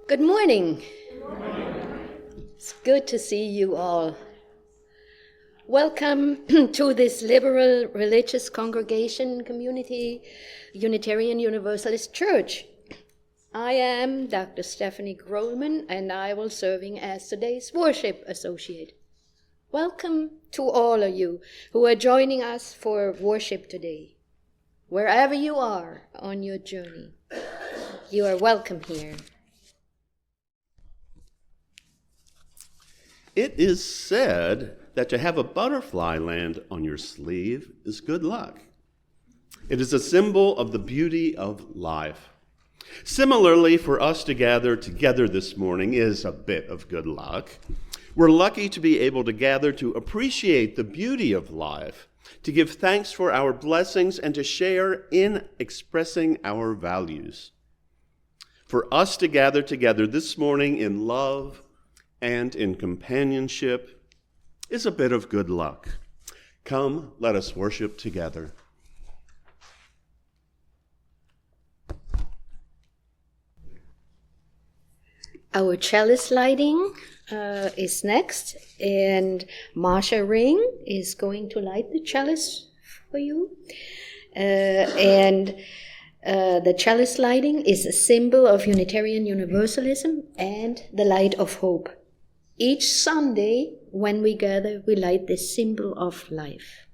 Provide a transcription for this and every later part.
Good morning. It's good to see you all. Welcome to this liberal religious congregation community, Unitarian Universalist Church. I am Dr. Stephanie Grollman, and I will serving as today's worship associate. Welcome to all of you who are joining us for worship today. Wherever you are on your journey, you are welcome here. It is said that to have a butterfly land on your sleeve is good luck. It is a symbol of the beauty of life. Similarly, for us to gather together this morning is a bit of good luck. We're lucky to be able to gather to appreciate the beauty of life, to give thanks for our blessings, and to share in expressing our values. For us to gather together this morning in love and in companionship is a bit of good luck. Come, let us worship together. Our chalice lighting is next, and Marsha Ring is going to light the chalice for you. The chalice lighting is a symbol of Unitarian Universalism and the light of hope. Each Sunday, when we gather, we light this symbol of life.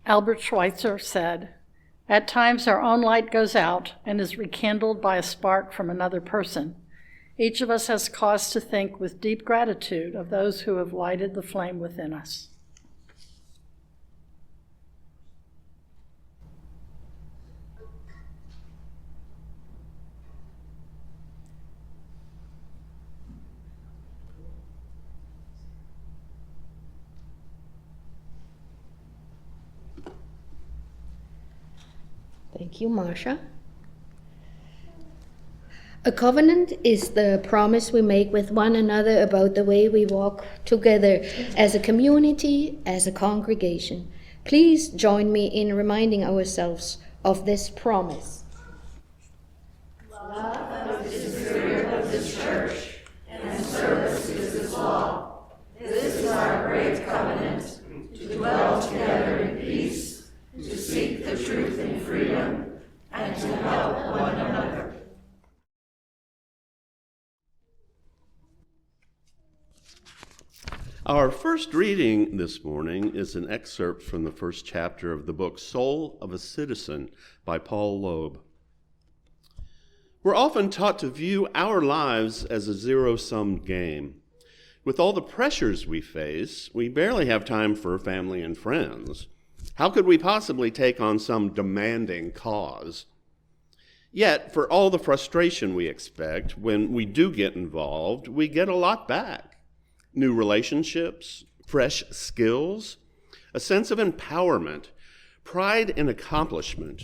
Albert Schweitzer said, "At times our own light goes out and is rekindled by a spark from another person. Each of us has cause to think with deep gratitude of those who have lighted the flame within us." Thank you, Marsha. A covenant is the promise we make with one another about the way we walk together as a community, as a congregation. Please join me in reminding ourselves of this promise. Love is the spirit of this church, and service is its law. This is our great covenant, to dwell together in peace, to seek the truth in freedom, and to help one another. Our first reading this morning is an excerpt from the first chapter of the book Soul of a Citizen by Paul Loeb. We're often taught to view our lives as a zero-sum game. With all the pressures we face, we barely have time for family and friends. How could we possibly take on some demanding cause? Yet, for all the frustration we expect, when we do get involved, we get a lot back. New relationships, fresh skills, a sense of empowerment, pride in accomplishment.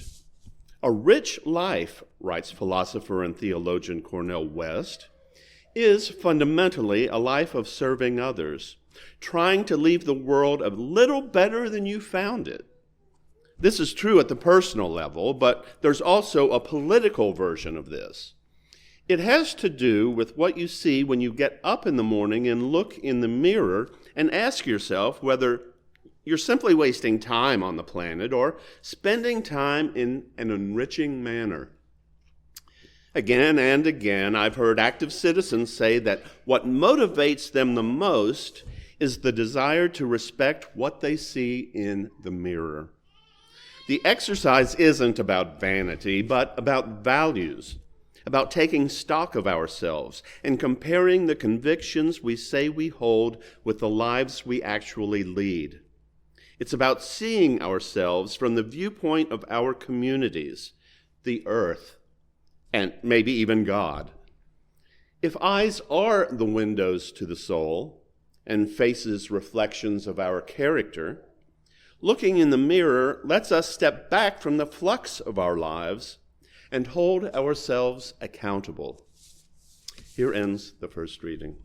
A rich life, writes philosopher and theologian Cornel West, is fundamentally a life of serving others, trying to leave the world a little better than you found it. This is true at the personal level, but there's also a political version of this. It has to do with what you see when you get up in the morning and look in the mirror and ask yourself whether you're simply wasting time on the planet or spending time in an enriching manner. Again and again, I've heard active citizens say that what motivates them the most is the desire to respect what they see in the mirror. The exercise isn't about vanity, but about values, about taking stock of ourselves and comparing the convictions we say we hold with the lives we actually lead. It's about seeing ourselves from the viewpoint of our communities, the earth, and maybe even God. If eyes are the windows to the soul, and faces reflections of our character, looking in the mirror lets us step back from the flux of our lives and hold ourselves accountable. Here ends the first reading.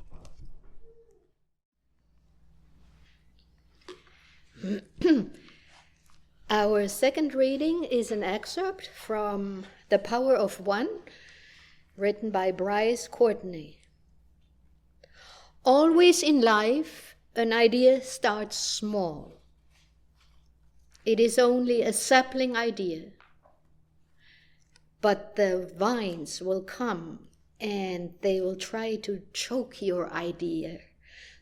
Our Our second reading is an excerpt from The Power of One, written by Bryce Courtenay. Always in life, an idea starts small. It is only a sapling idea. But the vines will come and they will try to choke your idea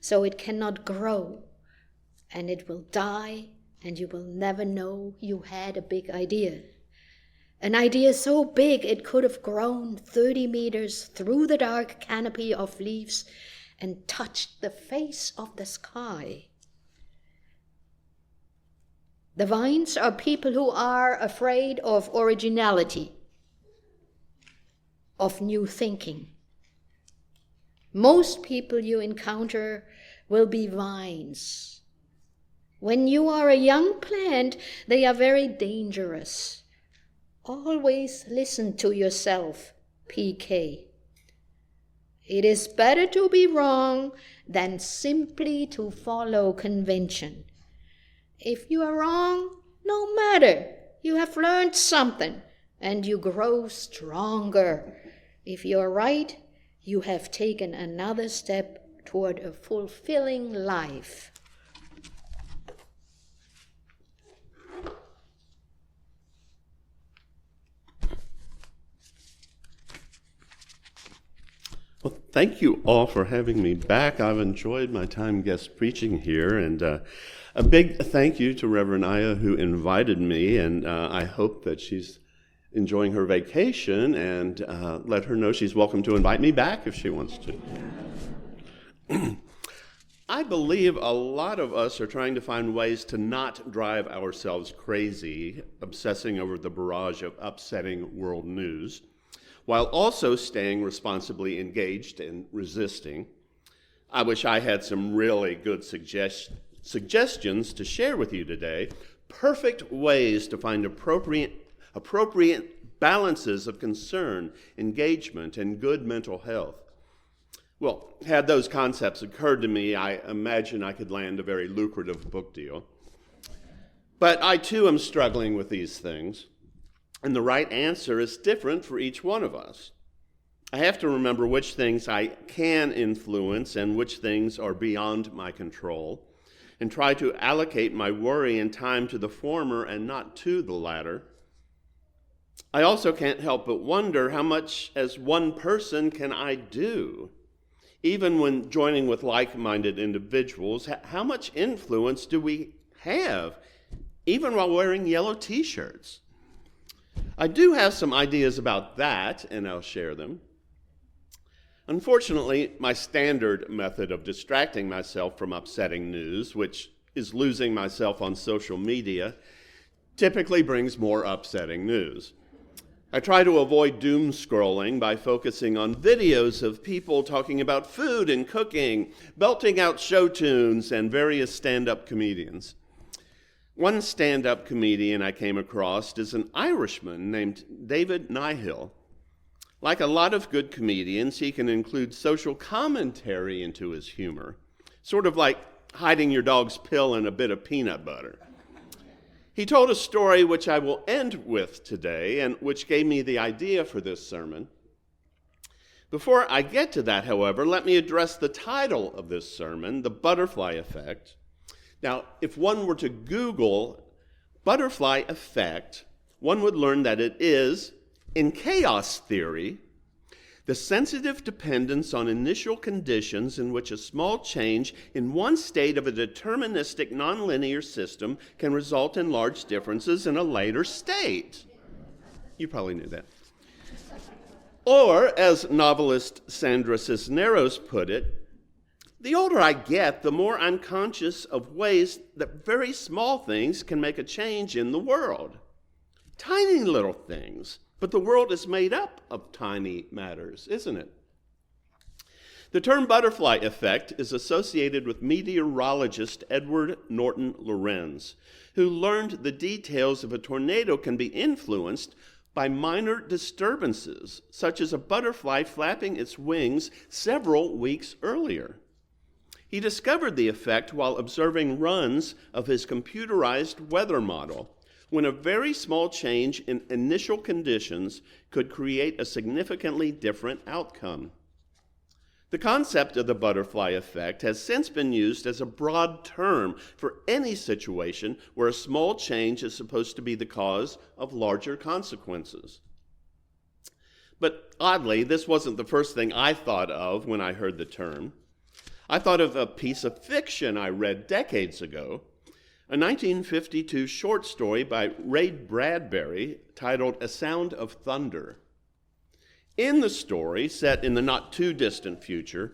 so it cannot grow, and it will die, and you will never know you had a big idea. An idea so big it could have grown 30 meters through the dark canopy of leaves and touched the face of the sky. The vines are people who are afraid of originality, of new thinking. Most people you encounter will be vines. When you are a young plant, they are very dangerous. Always listen to yourself, PK. It is better to be wrong than simply to follow convention. If you are wrong, no matter. You have learned something and you grow stronger. If you are right, you have taken another step toward a fulfilling life. Well, thank you all for having me back. I've enjoyed my time guest preaching here, and a big thank you to Reverend Aya who invited me, and I hope that she's enjoying her vacation, and let her know she's welcome to invite me back if she wants to. I believe a lot of us are trying to find ways to not drive ourselves crazy, obsessing over the barrage of upsetting world news, while also staying responsibly engaged and resisting. I wish I had some really good suggestions to share with you today, perfect ways to find appropriate balances of concern, engagement, and good mental health. Well, had those concepts occurred to me, I imagine I could land a very lucrative book deal. But I too am struggling with these things. And the right answer is different for each one of us. I have to remember which things I can influence and which things are beyond my control, and try to allocate my worry and time to the former and not to the latter. I also can't help but wonder how much as one person can I do? Even when joining with like-minded individuals, how much influence do we have, even while wearing yellow t-shirts? I do have some ideas about that, and I'll share them. Unfortunately, my standard method of distracting myself from upsetting news, which is losing myself on social media, typically brings more upsetting news. I try to avoid doom scrolling by focusing on videos of people talking about food and cooking, belting out show tunes, and various stand-up comedians. One stand-up comedian I came across is an Irishman named David Nihill. Like a lot of good comedians, he can include social commentary into his humor, sort of like hiding your dog's pill in a bit of peanut butter. He told a story which I will end with today, and which gave me the idea for this sermon. Before I get to that, however, let me address the title of this sermon, The Butterfly Effect. Now, if one were to Google butterfly effect, one would learn that it is, in chaos theory, the sensitive dependence on initial conditions in which a small change in one state of a deterministic nonlinear system can result in large differences in a later state. You probably knew that. Or, as novelist Sandra Cisneros put it, the older I get, the more I'm conscious of ways that very small things can make a change in the world. Tiny little things, but the world is made up of tiny matters, isn't it? The term butterfly effect is associated with meteorologist Edward Norton Lorenz, who learned the details of a tornado can be influenced by minor disturbances, such as a butterfly flapping its wings several weeks earlier. He discovered the effect while observing runs of his computerized weather model, when a very small change in initial conditions could create a significantly different outcome. The concept of the butterfly effect has since been used as a broad term for any situation where a small change is supposed to be the cause of larger consequences. But oddly, this wasn't the first thing I thought of when I heard the term. I thought of a piece of fiction I read decades ago, a 1952 short story by Ray Bradbury titled A Sound of Thunder. In the story, set in the not-too-distant future,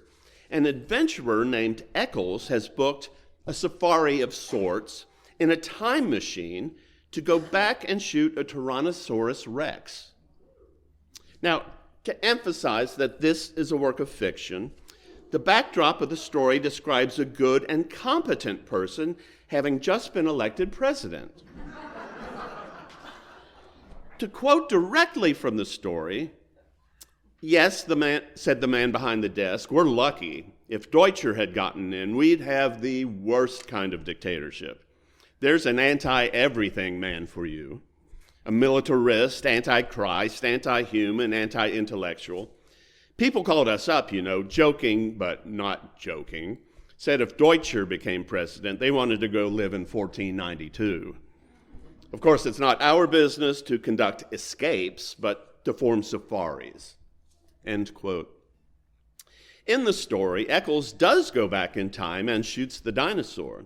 an adventurer named Eccles has booked a safari of sorts in a time machine to go back and shoot a Tyrannosaurus Rex. Now, to emphasize that this is a work of fiction, the backdrop of the story describes a good and competent person having just been elected president. To quote directly from the story, "Yes," said the man behind the desk, "we're lucky. If Deutscher had gotten in, we'd have the worst kind of dictatorship. There's an anti-everything man for you. A militarist, anti-Christ, anti-human, anti-intellectual. People called us up, joking but not joking. Said if Deutscher became president, they wanted to go live in 1492. Of course, it's not our business to conduct escapes, but to form safaris." End quote. In the story, Eccles does go back in time and shoots the dinosaur.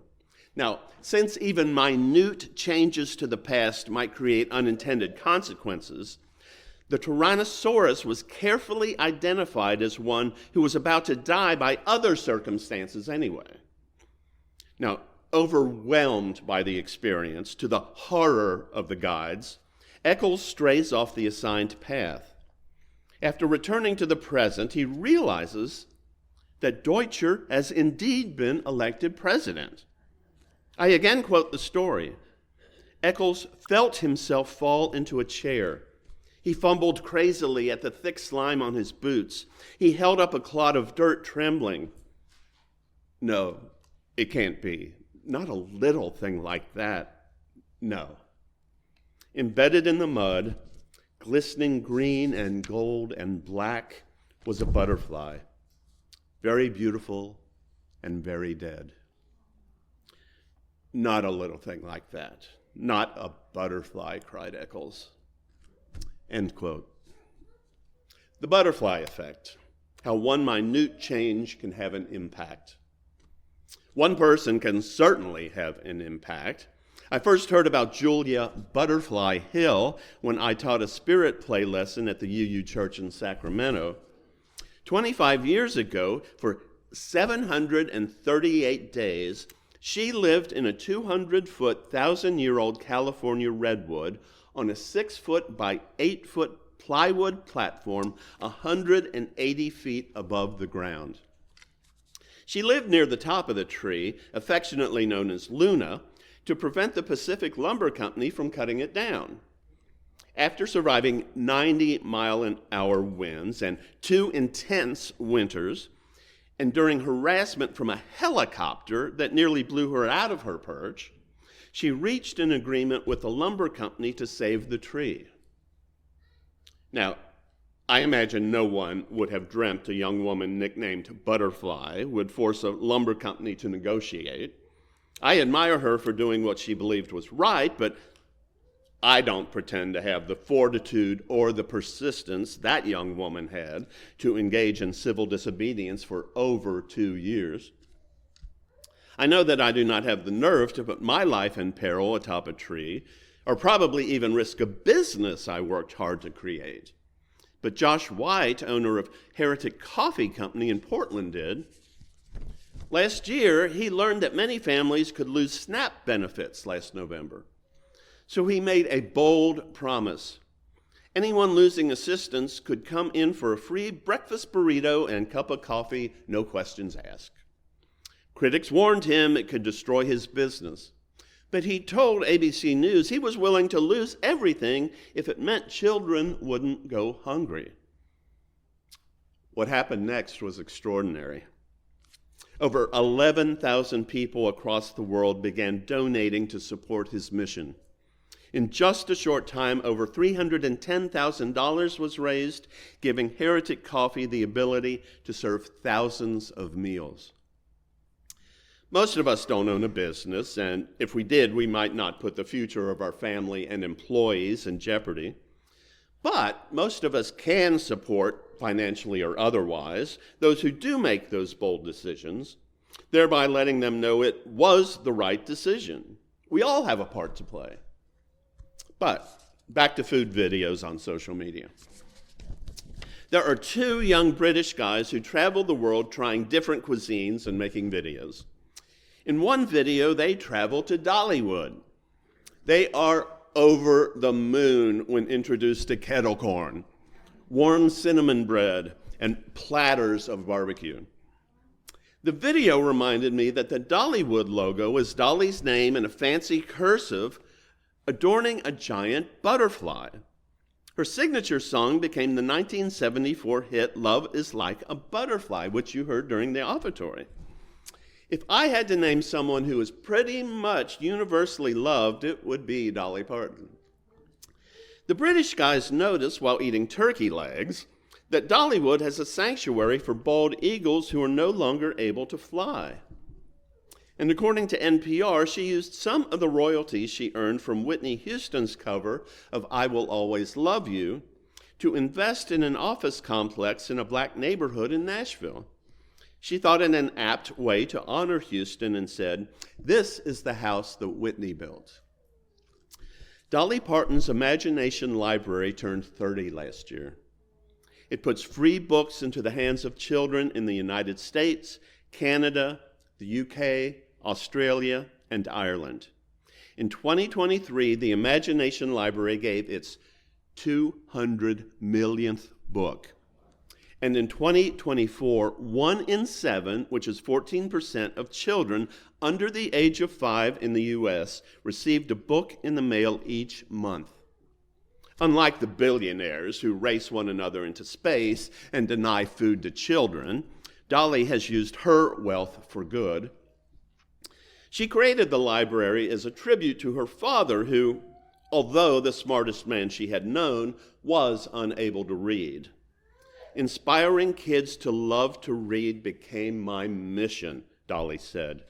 Now, since even minute changes to the past might create unintended consequences, the Tyrannosaurus was carefully identified as one who was about to die by other circumstances anyway. Now, overwhelmed by the experience, to the horror of the guides, Eccles strays off the assigned path. After returning to the present, he realizes that Deutscher has indeed been elected president. I again quote the story. Eccles felt himself fall into a chair. He fumbled crazily at the thick slime on his boots. He held up a clod of dirt, trembling. No, it can't be. Not a little thing like that. No. Embedded in the mud, glistening green and gold and black, was a butterfly, very beautiful and very dead. Not a little thing like that. Not a butterfly, cried Eccles. End quote. The butterfly effect, how one minute change can have an impact. One person can certainly have an impact. I first heard about Julia Butterfly Hill when I taught a spirit play lesson at the UU Church in Sacramento. 25 years ago, for 738 days, she lived in a 200-foot, 1,000-year-old California redwood on a 6-foot by 8-foot plywood platform 180 feet above the ground. She lived near the top of the tree, affectionately known as Luna, to prevent the Pacific Lumber Company from cutting it down. After surviving 90-mile-an-hour winds and 2 intense winters, and during harassment from a helicopter that nearly blew her out of her perch, she reached an agreement with the lumber company to save the tree. Now, I imagine no one would have dreamt a young woman nicknamed Butterfly would force a lumber company to negotiate. I admire her for doing what she believed was right, but I don't pretend to have the fortitude or the persistence that young woman had to engage in civil disobedience for over 2 years. I know that I do not have the nerve to put my life in peril atop a tree, or probably even risk a business I worked hard to create. But Josh White, owner of Heretic Coffee Company in Portland, did. Last year, he learned that many families could lose SNAP benefits last November. So he made a bold promise. Anyone losing assistance could come in for a free breakfast burrito and cup of coffee, no questions asked. Critics warned him it could destroy his business. But he told ABC News he was willing to lose everything if it meant children wouldn't go hungry. What happened next was extraordinary. Over 11,000 people across the world began donating to support his mission. In just a short time, over $310,000 was raised, giving Heretic Coffee the ability to serve thousands of meals. Most of us don't own a business, and if we did, we might not put the future of our family and employees in jeopardy. But most of us can support, financially or otherwise, those who do make those bold decisions, thereby letting them know it was the right decision. We all have a part to play. But back to food videos on social media. There are two young British guys who travel the world trying different cuisines and making videos. In one video, they travel to Dollywood. They are over the moon when introduced to kettle corn, warm cinnamon bread, and platters of barbecue. The video reminded me that the Dollywood logo is Dolly's name in a fancy cursive adorning a giant butterfly. Her signature song became the 1974 hit Love is Like a Butterfly, which you heard during the offertory. If I had to name someone who is pretty much universally loved, it would be Dolly Parton. The British guys noticed while eating turkey legs that Dollywood has a sanctuary for bald eagles who are no longer able to fly. And according to NPR, she used some of the royalties she earned from Whitney Houston's cover of I Will Always Love You to invest in an office complex in a black neighborhood in Nashville. She thought it an apt way to honor Houston and said, "This is the house that Whitney built." Dolly Parton's Imagination Library turned 30 last year. It puts free books into the hands of children in the United States, Canada, the UK, Australia, and Ireland. In 2023, the Imagination Library gave its 200 millionth book. And in 2024, 1 in 7, which is 14% of children under the age of 5 in the US, received a book in the mail each month. Unlike the billionaires who race one another into space and deny food to children, Dolly has used her wealth for good. She created the library as a tribute to her father, who, although the smartest man she had known, was unable to read. Inspiring kids to love to read became my mission, Dolly said.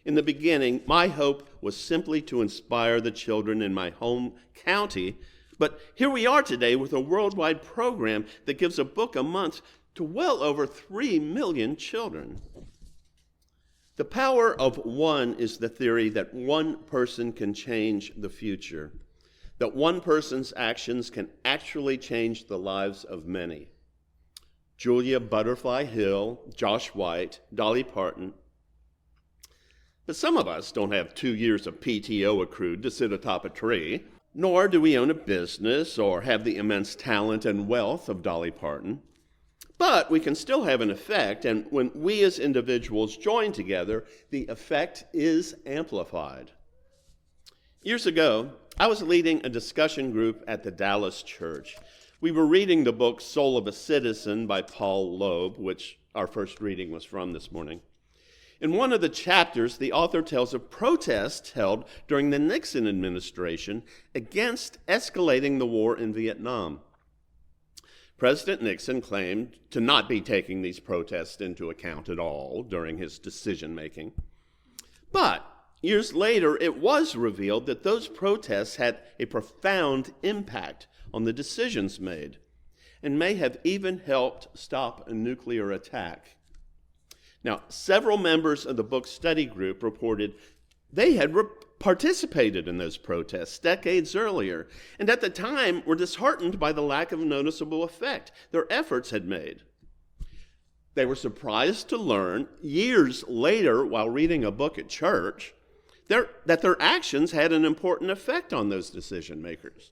In the beginning, my hope was simply to inspire the children in my home county, but here we are today with a worldwide program that gives a book a month to well over 3 million children. The power of one is the theory that one person can change the future, that one person's actions can actually change the lives of many. Julia Butterfly Hill, Josh White, Dolly Parton. But some of us don't have 2 years of PTO accrued to sit atop a tree, nor do we own a business or have the immense talent and wealth of Dolly Parton. But we can still have an effect, and when we as individuals join together, the effect is amplified. Years ago, I was leading a discussion group at the Dallas church. We were reading the book Soul of a Citizen by Paul Loeb, which our first reading was from this morning. In one of the chapters, the author tells of protests held during the Nixon administration against escalating the war in Vietnam. President Nixon claimed to not be taking these protests into account at all during his decision-making. But years later, it was revealed that those protests had a profound impact on the decisions made and may have even helped stop a nuclear attack. Now, several members of the book study group reported they had participated in those protests decades earlier, and at the time were disheartened by the lack of noticeable effect their efforts had made. They were surprised to learn years later, while reading a book at church, that their actions had an important effect on those decision makers.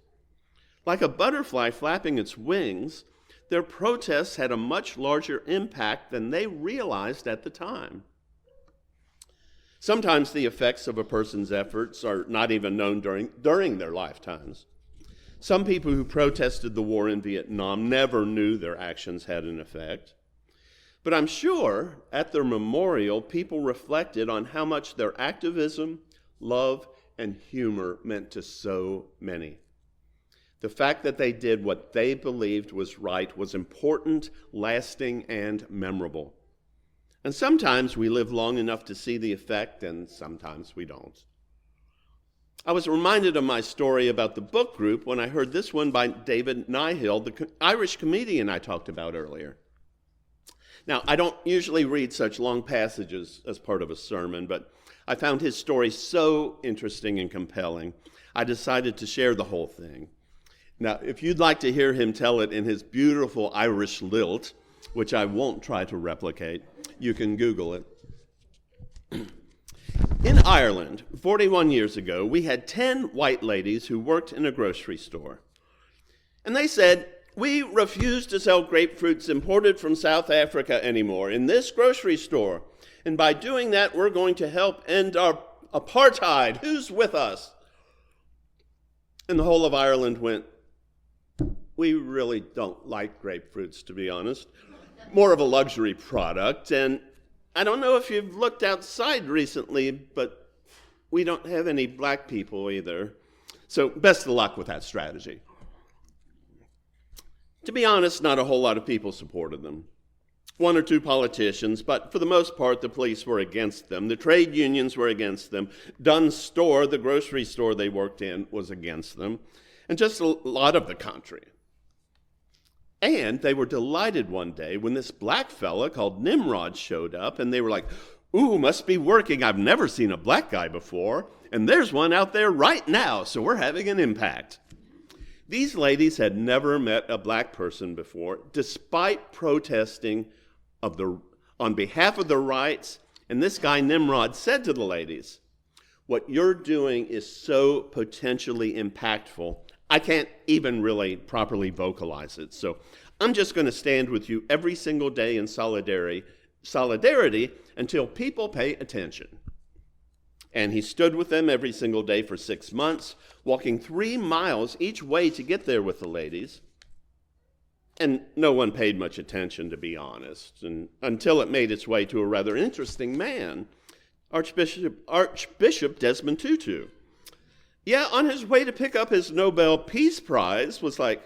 Like a butterfly flapping its wings, their protests had a much larger impact than they realized at the time. Sometimes the effects of a person's efforts are not even known during their lifetimes. Some people who protested the war in Vietnam never knew their actions had an effect. But I'm sure at their memorial, people reflected on how much their activism, love, and humor meant to so many. The fact that they did what they believed was right was important, lasting, and memorable. And sometimes we live long enough to see the effect, and sometimes we don't. I was reminded of my story about the book group when I heard this one by David Nihill, the Irish comedian I talked about earlier. Now, I don't usually read such long passages as part of a sermon, but I found his story so interesting and compelling, I decided to share the whole thing. Now, if you'd like to hear him tell it in his beautiful Irish lilt, which I won't try to replicate, you can Google it. In Ireland, 41 years ago, we had 10 white ladies who worked in a grocery store. And they said, "We refuse to sell grapefruits imported from South Africa anymore in this grocery store. And by doing that, we're going to help end our apartheid. Who's with us?" And the whole of Ireland went, "We really don't like grapefruits, to be honest. More of a luxury product. And I don't know if you've looked outside recently, but we don't have any black people either. So best of luck with that strategy." To be honest, not a whole lot of people supported them. One or two politicians, but for the most part, the police were against them. The trade unions were against them. Dunn's store, the grocery store they worked in, was against them. And just a lot of the country. And they were delighted one day when this black fella called Nimrod showed up, and they were like, "Ooh, must be working. I've never seen a black guy before. And there's one out there right now, so we're having an impact." These ladies had never met a black person before, despite protesting on behalf of their rights. And this guy Nimrod said to the ladies, "What you're doing is so potentially impactful, I can't even really properly vocalize it. So I'm just going to stand with you every single day in solidarity until people pay attention." And he stood with them every single day for 6 months, walking 3 miles each way to get there with the ladies. And no one paid much attention, to be honest, and until it made its way to a rather interesting man, Archbishop Desmond Tutu. Yeah, on his way to pick up his Nobel Peace Prize, was like,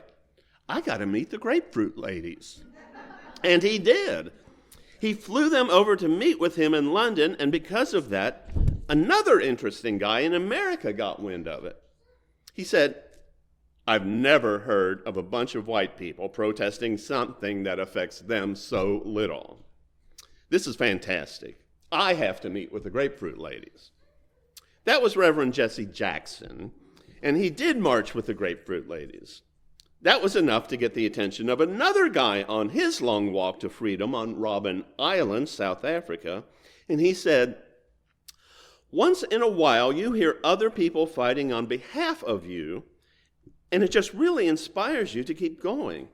"I got to meet the grapefruit ladies." And he did. He flew them over to meet with him in London, and because of that, another interesting guy in America got wind of it. He said, "I've never heard of a bunch of white people protesting something that affects them so little. This is fantastic. I have to meet with the grapefruit ladies." That was Reverend Jesse Jackson, and he did march with the grapefruit ladies. That was enough to get the attention of another guy on his long walk to freedom on Robben Island, South Africa, and he said, "Once in a while you hear other people fighting on behalf of you, and it just really inspires you to keep going.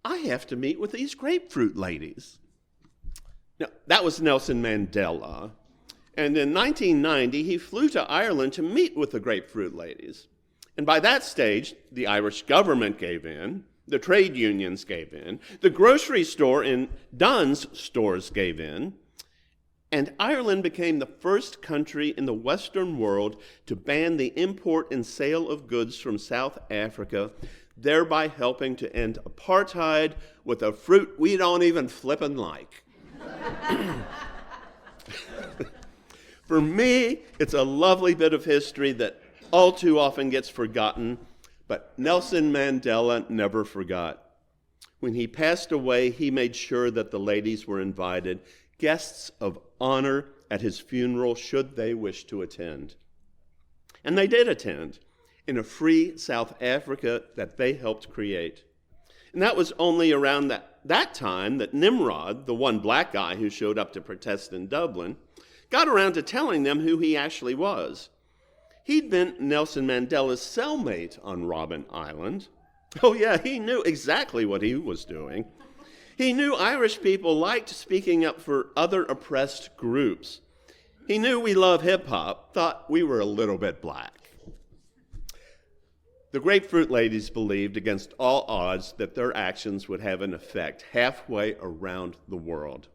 I have to meet with these grapefruit ladies." Now, that was Nelson Mandela. And in 1990, he flew to Ireland to meet with the grapefruit ladies. And by that stage, the Irish government gave in, the trade unions gave in, the grocery store in Dunn's stores gave in, and Ireland became the first country in the Western world to ban the import and sale of goods from South Africa, thereby helping to end apartheid with a fruit we don't even flippin' like. For me, it's a lovely bit of history that all too often gets forgotten, but Nelson Mandela never forgot. When he passed away, he made sure that the ladies were invited, guests of honor at his funeral should they wish to attend. And they did attend in a free South Africa that they helped create. And that was only around that time that Nimrod, the one black guy who showed up to protest in Dublin, got around to telling them who he actually was. He'd been Nelson Mandela's cellmate on Robben Island. Oh yeah, he knew exactly what he was doing. He knew Irish people liked speaking up for other oppressed groups. He knew we love hip-hop, thought we were a little bit black. The grapefruit ladies believed against all odds that their actions would have an effect halfway around the world,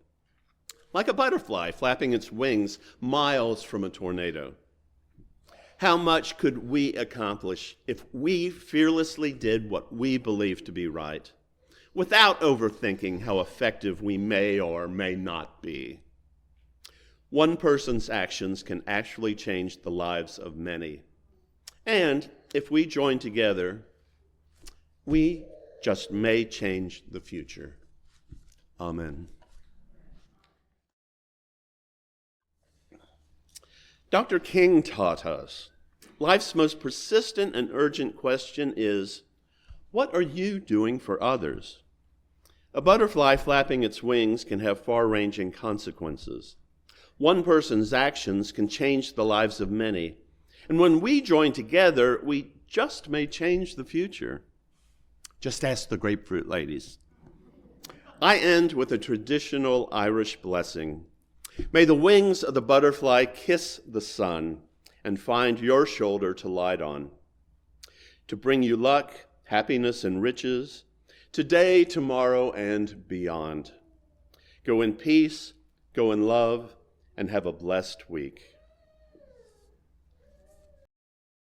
like a butterfly flapping its wings miles from a tornado. How much could we accomplish if we fearlessly did what we believe to be right, without overthinking how effective we may or may not be? One person's actions can actually change the lives of many. And if we join together, we just may change the future. Amen. Dr. King taught us, life's most persistent and urgent question is, what are you doing for others? A butterfly flapping its wings can have far-ranging consequences. One person's actions can change the lives of many. And when we join together, we just may change the future. Just ask the grapefruit ladies. I end with a traditional Irish blessing. May the wings of the butterfly kiss the sun and find your shoulder to light on, to bring you luck, happiness, and riches, today, tomorrow, and beyond. Go in peace, go in love, and have a blessed week.